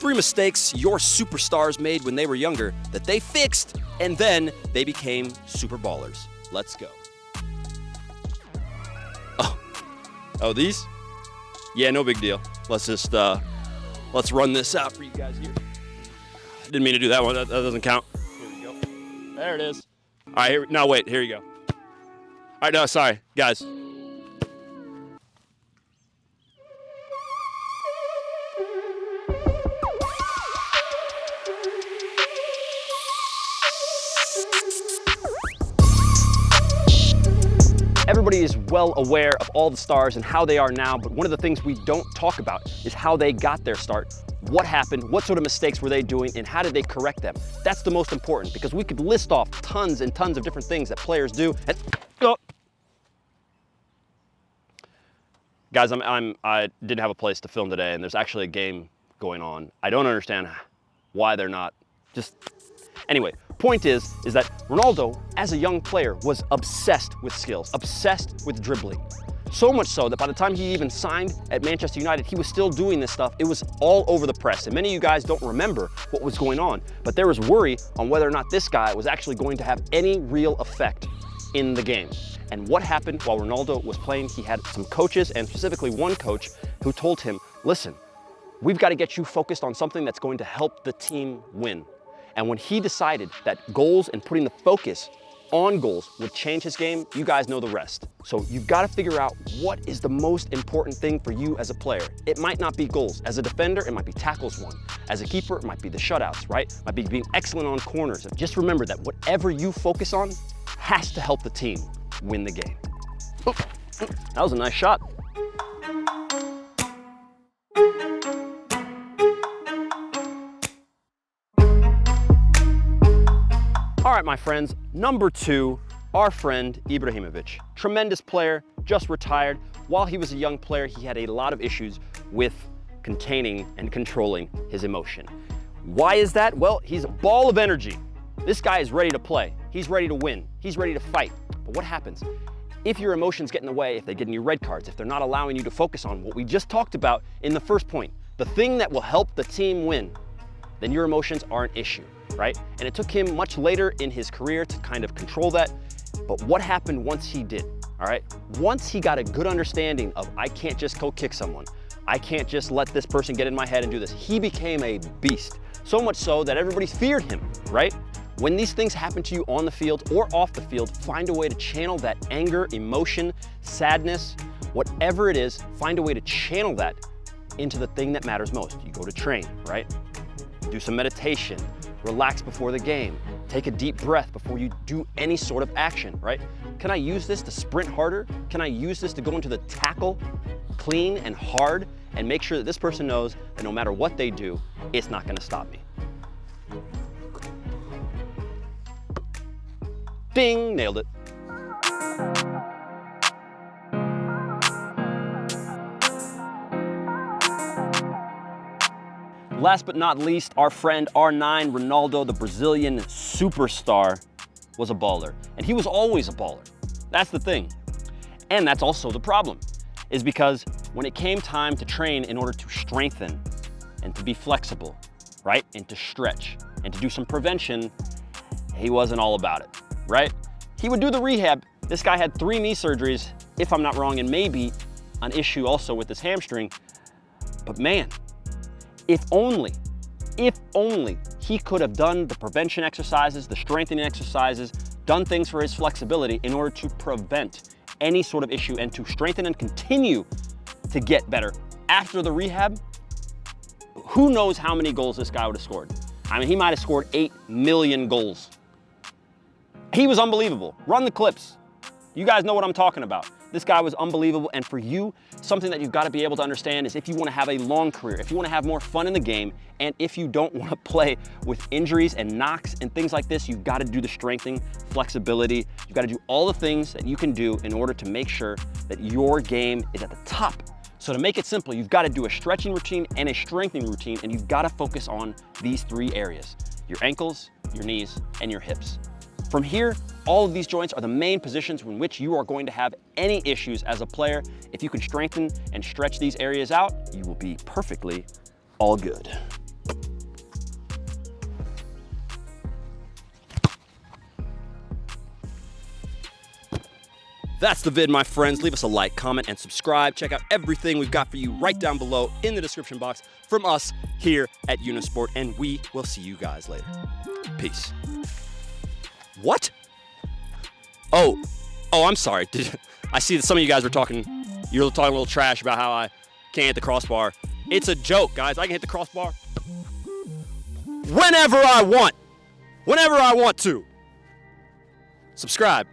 3 mistakes your superstars made when they were younger that they fixed, and then they became super ballers. Let's go. Oh, these? Yeah, no big deal. Let's just, let's run this out for you guys here. Didn't mean to do that one. That doesn't count. Here we go. There it is. All right, now wait, here you go. All right, no, sorry, guys. Everybody is well aware of all the stars and how they are now, but one of the things we don't talk about is how they got their start, what happened, what sort of mistakes were they doing, and how did they correct them. That's the most important, because we could list off tons and tons of different things that players do. And, guys, I didn't have a place to film today, and there's actually a game going on. I don't understand why they're not just... Anyway, point is that Ronaldo, as a young player, was obsessed with skills, obsessed with dribbling. So much so that by the time he even signed at Manchester United, he was still doing this stuff. It was all over the press. And many of you guys don't remember what was going on, but there was worry on whether or not this guy was actually going to have any real effect in the game. And what happened while Ronaldo was playing, he had some coaches, and specifically one coach, who told him, listen, we've got to get you focused on something that's going to help the team win. And when he decided that goals and putting the focus on goals would change his game, you guys know the rest. So you've got to figure out what is the most important thing for you as a player. It might not be goals. As a defender, it might be tackles won. As a keeper, it might be the shutouts, right? It might be being excellent on corners. Just remember that whatever you focus on has to help the team win the game. Oh, that was a nice shot. All right, my friends, number 2, our friend Ibrahimovic. Tremendous player, just retired. While he was a young player, he had a lot of issues with containing and controlling his emotion. Why is that? Well, he's a ball of energy. This guy is ready to play. He's ready to win. He's ready to fight. But what happens? If your emotions get in the way, if they get in your red cards, if they're not allowing you to focus on what we just talked about in the first point, the thing that will help the team win, then your emotions are an issue, right? And it took him much later in his career to kind of control that. But what happened once he did, all right? Once he got a good understanding of, I can't just go kick someone. I can't just let this person get in my head and do this. He became a beast. So much so that everybody feared him, right? When these things happen to you on the field or off the field, find a way to channel that anger, emotion, sadness, whatever it is, find a way to channel that into the thing that matters most. You go to train, right? Do some meditation, relax before the game, take a deep breath before you do any sort of action, right? Can I use this to sprint harder? Can I use this to go into the tackle clean and hard and make sure that this person knows that no matter what they do, it's not gonna stop me? Ding, nailed it. Last but not least, our friend R9, Ronaldo, the Brazilian superstar, was a baller. And he was always a baller. That's the thing. And that's also the problem, is because when it came time to train in order to strengthen and to be flexible, right? And to stretch and to do some prevention, he wasn't all about it, right? He would do the rehab. This guy had 3 knee surgeries, if I'm not wrong, and maybe an issue also with his hamstring. But man, if only he could have done the prevention exercises, the strengthening exercises, done things for his flexibility in order to prevent any sort of issue and to strengthen and continue to get better after the rehab, who knows how many goals this guy would have scored. I mean, he might have scored 8 million goals. He was unbelievable. Run the clips. You guys know what I'm talking about. This guy was unbelievable, and for you, something that you've got to be able to understand is if you want to have a long career, if you want to have more fun in the game, and if you don't want to play with injuries and knocks and things like this, you've got to do the strengthening, flexibility. You've got to do all the things that you can do in order to make sure that your game is at the top. So to make it simple, you've got to do a stretching routine and a strengthening routine, and you've got to focus on these 3 areas: your ankles, your knees, and your hips. From here, all of these joints are the main positions in which you are going to have any issues as a player. If you can strengthen and stretch these areas out, you will be perfectly all good. That's the vid, my friends. Leave us a like, comment, and subscribe. Check out everything we've got for you right down below in the description box from us here at Unisport, and we will see you guys later. Peace. What? Oh, I'm sorry. I see that some of you guys were talking, you're talking a little trash about how I can't hit the crossbar. It's a joke, guys. I can hit the crossbar whenever I want to. Subscribe.